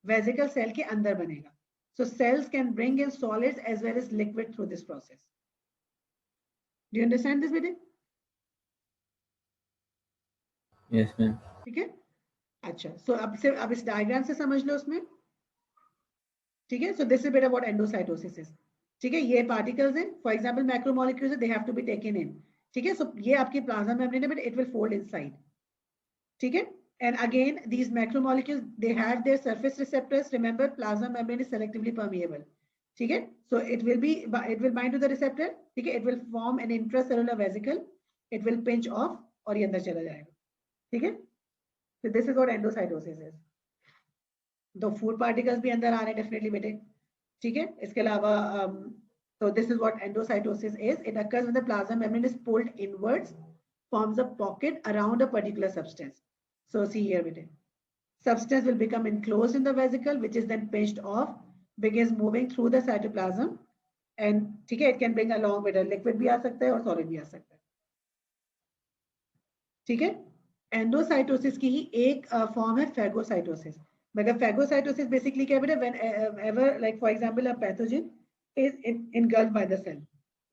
Vesicle cell के अंदर बनेगा, so cells can bring in solids as well as liquid through this process. Do you understand this बेटे? Yes, ma'am. ठीक है, अच्छा, सो अब इस diagram से समझ लो उसमें, ठीक है। सो दिस इज बेटा व्हाट एंडोसाइटोसिस इज, ठीक है। ये पार्टिकल्स हैं, for example macromolecules, they have to be taken in, ठीक है। सो ये आपकी प्लाज्मा मेम्ब्रेन है but it will fold inside, ठीक है। And again, these macromolecules, they have their surface receptors. Remember, plasma membrane is selectively permeable. ठीक है, so it will bind to the receptor. ठीक है, it will form an intracellular vesicle. It will pinch off और ये अंदर चला जाएगा, ठीक है। So this is what endocytosis is. तो food particles भी अंदर आ रहे हैं definitely बेटे, ठीक है। इसके अलावा so this is what endocytosis is. It occurs when the plasma membrane is pulled inwards, forms a pocket around a particular substance. So see here, beta. Substance will become enclosed in the vesicle, which is then pinched off, begins moving through the cytoplasm, and ठीक है, it can bring along with a liquid भी आ सकता है और solid भी आ सकता है, ठीक है। एंडोसाइटोसिस की ही एक फॉर्म है फैगोसाइटोसिस। मगर फैगोसाइटोसिस बेसिकली क्या है, whenever like for example a pathogen is engulfed by the cell,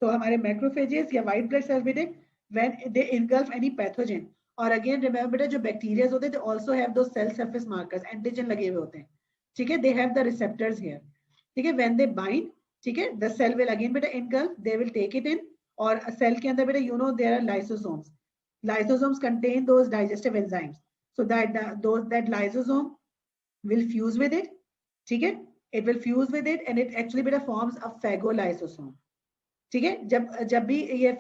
तो हमारे मैक्रोफेजेस या व्हाइट ब्लड सेल्स बेटे when they engulf any pathogen, और अगेन रिमेंबर बेटा जो बैक्टीरिया होते हैं, they also have those cell surface markers, antigen लगे हुए होते हैं, ठीक है। They have the receptors here, ठीक है। व्हेन दे बाइंड, ठीक है, द सेल विल अगेन बेटा engulf, they will take it in, और सेल के अंदर बेटा there are lysosomes. Lysosomes contain those digestive enzymes, so that lysosome will fuse with it, ठीक है। It will fuse with it and it actually बेटा forms a phagolysosome, ठीक है। जब भी ये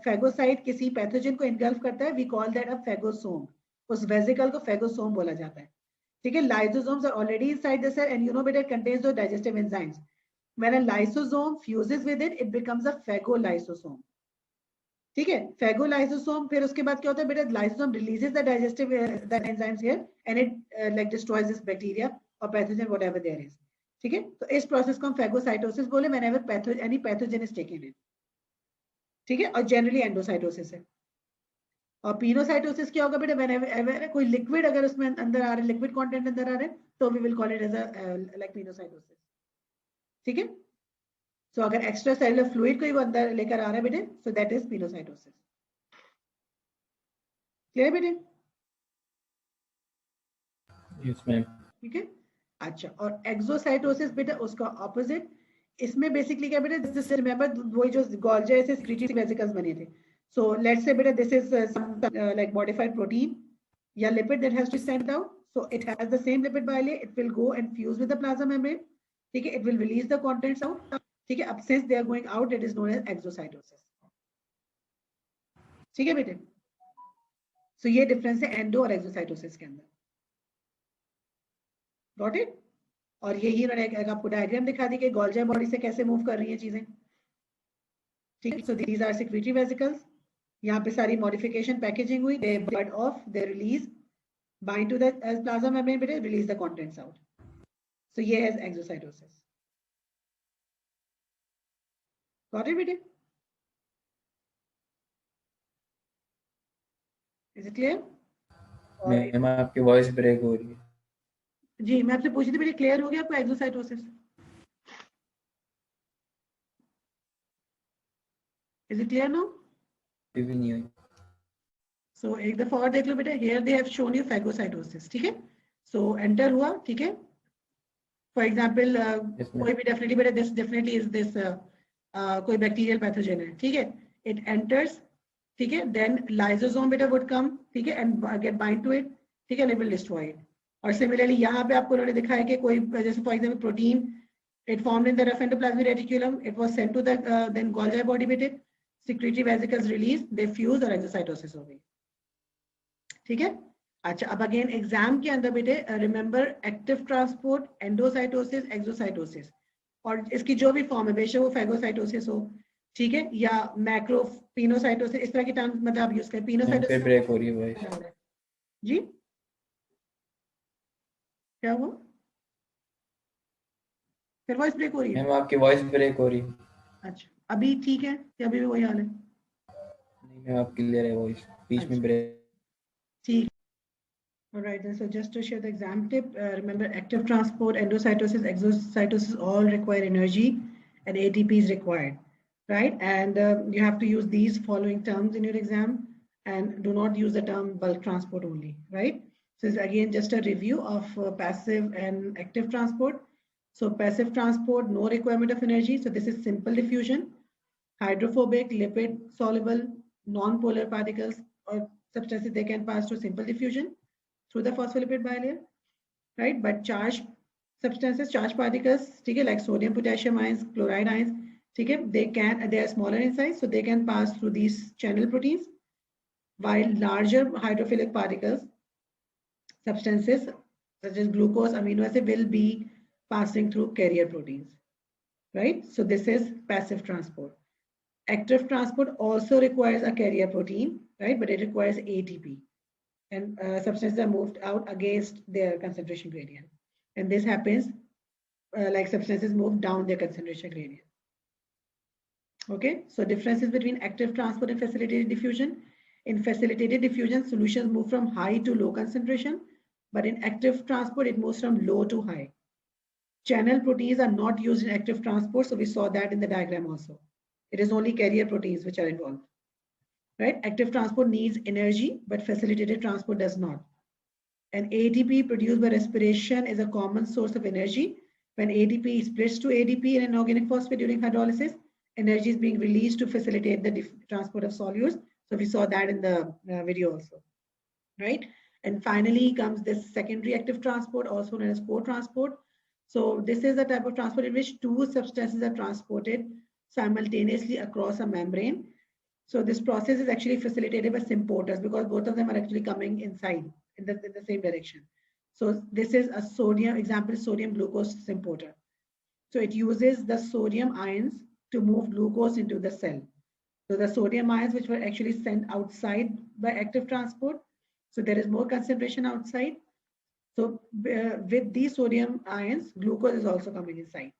फैगोसाइट किसी पैथोजन को इनगल्फ करता है, we call that a phagosome, उस वेसिकल को फैगोसोम बोला जाता है, ठीक है। Lysosomes are already inside the cell and बेटा it contains the digestive enzymes. When a lysosome fuses with it, it becomes a phagolysosome, ठीक है। फैगोलाइसोसोम, फिर उसके बाद क्या होता है बेटा, lysosome releases the digestive enzymes here and it like destroys this bacteria और पैथोजन व्हाटएवर देयर इज, ठीक है। तो इस प्रोसेस को हम फैगोसाइटोसिस बोले whenever any pathogen is taken in, ठीक है। और जनरली एंडोसाइटोसिस है। और पिनोसाइटोसिस क्या होगा बेटा, व्हेनेवर कोई लिक्विड अगर उसमें अंदर आ रहा है, लिक्विड कंटेंट अंदर आ रहा है, तो we will call it as a like pinocytosis, ठीक है। सो अगर एक्स्ट्रा सेलुलर फ्लूइड कोई वो अंदर लेकर आ रहा है बेटे, so that is pinocytosis. Clear बेटे? Yes, ma'am. ठीक है, अच्छा। और एक्सोसाइटोसिस बेटा उसका ऑपोजिट, इसमें बेसिकली क्या बेटा, दिस रिमेंबर वो जो गोल्जी से सिक्रीटरी वेसिकल्स बने थे। सो लेट्स से बेटा this is like modified protein या lipid that has to stand out, so it has the same lipid bilayer, it will go and fuse with the plasma membrane, ठीक है। It will release the contents out, ठीक है। अब since they are going out, it is known as exocytosis, ठीक है बेटे। सो ये difference है एंडो और एक्सोसाइटोसिस के अंदर, गॉट इट। और यही उन्होंने आपको डायग्राम दिखा दी कि गोल्जी बॉडी से कैसे मूव कर रही है चीजें, ठीक है। So these are secretory vesicles, यहाँ पे सारी मॉडिफिकेशन पैकेजिंग हुई, they bud off, they release, bind to the plasma membrane बेटे, release the contents out, so ये है एक्सोसाइटोसिस, गॉट इट बेटे, इज इट क्लियर? मैम आपकी वॉइस ब्रेक हो रही है. जी मैं आपसे पूछी थी बेटे, क्लियर हो गया आपको exocytosis? Is it clear now? भी नहीं हुई. सो एक दफा और देख लो बेटे, here they have shown you phagocytosis, ठीक है। सो एंटर हुआ, ठीक है। फॉर एग्जांपल कोई भी डेफिनेटली बेटे, दिस डेफिनेटली इज दिस कोई बैक्टीरियल पैथोजन है, ठीक है। इट एंटर्स, ठीक है, देन लाइसोसोम बेटा वुड कम, ठीक है, and get bind to it, ठीक है, एंड विल डिस्ट्रॉय इट। और सिमिलरली यहाँ पे आपको उन्होंने दिखाया कि कोई जैसे for example protein, it formed in the rough endoplasmic reticulum, it was sent to the then Golgi body बेटे, secretory vesicles release, they fuse और एक्सोसाइटोसिस हो गई, ठीक है। अच्छा, अब अगेन एग्जाम के अंदर बेटे remember active transport, endocytosis, exocytosis, और इसकी जो भी फॉर्म है, बेशक वो फैगोसाइटोसिस हो, ठीक है, या मैक्रो पिनोसाइटोसिस, इस तरह की टर्म्स मतलब आप यूज करें। पिनोसाइटोसिस ब्रेक हो रही है वॉइस जी, क्या हुआ? फिर वॉइस ब्रेक हो रही है? मैम आपकी वॉइस ब्रेक हो रही है. अच्छा, अभी ठीक है या अभी भी वही हाल है? नहीं मैम आप क्लियर है वॉइस, बीच में ब्रेक. ठीक। Alright, so just to share the exam tip, remember active transport, endocytosis, exocytosis all require energy and ATP is required, right? And you have to use these following terms in your exam. and do not use the term bulk transport only, right? So it's again just a review of passive and active transport. So passive transport, no requirement of energy. So this is simple diffusion, hydrophobic, lipid soluble, non-polar particles or substances, they can pass through simple diffusion through the phospholipid bilayer, right? But charged substances, charged particles, okay, like sodium, potassium ions, chloride ions, okay, they are smaller in size, so they can pass through these channel proteins, while larger hydrophilic particles, substances such as glucose, amino acid will be passing through carrier proteins, right? So this is passive transport. Active transport also requires a carrier protein, right? But it requires ATP, and substances are moved out against their concentration gradient. And this happens like substances move down their concentration gradient. Okay, so differences between active transport and facilitated diffusion. In facilitated diffusion, solutions move from high to low concentration, but in active transport, it moves from low to high. Channel proteins are not used in active transport, so we saw that in the diagram also. It is only carrier proteins which are involved, right? Active transport needs energy, but facilitated transport does not. And ATP produced by respiration is a common source of energy. When ATP splits to ADP in an organic phosphate during hydrolysis, energy is being released to facilitate the transport of solutes. So we saw that in the video also, right? And finally comes this secondary active transport, also known as co-transport. So this is a type of transport in which two substances are transported simultaneously across a membrane. So this process is actually facilitated by symporters because both of them are actually coming inside in the same direction. So this is a sodium, example, sodium glucose symporter. So it uses the sodium ions to move glucose into the cell. So the sodium ions which were actually sent outside by active transport. So there is more concentration outside. So with these sodium ions, glucose is also coming inside,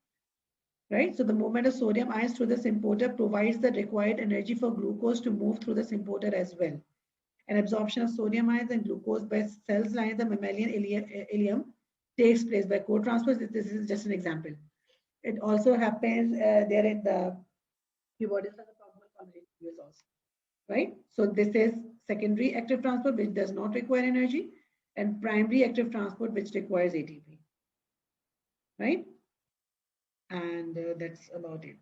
right? So the movement of sodium ions through the symporter provides the required energy for glucose to move through the symporter as well. And absorption of sodium ions and glucose by cells lining the mammalian ileum takes place by co-transport. This is just an example. It also happens there in the pubescence of the proximal pulmonary also, right? So this is secondary active transport, which does not require energy, and primary active transport, which requires ATP, right? And that's about it.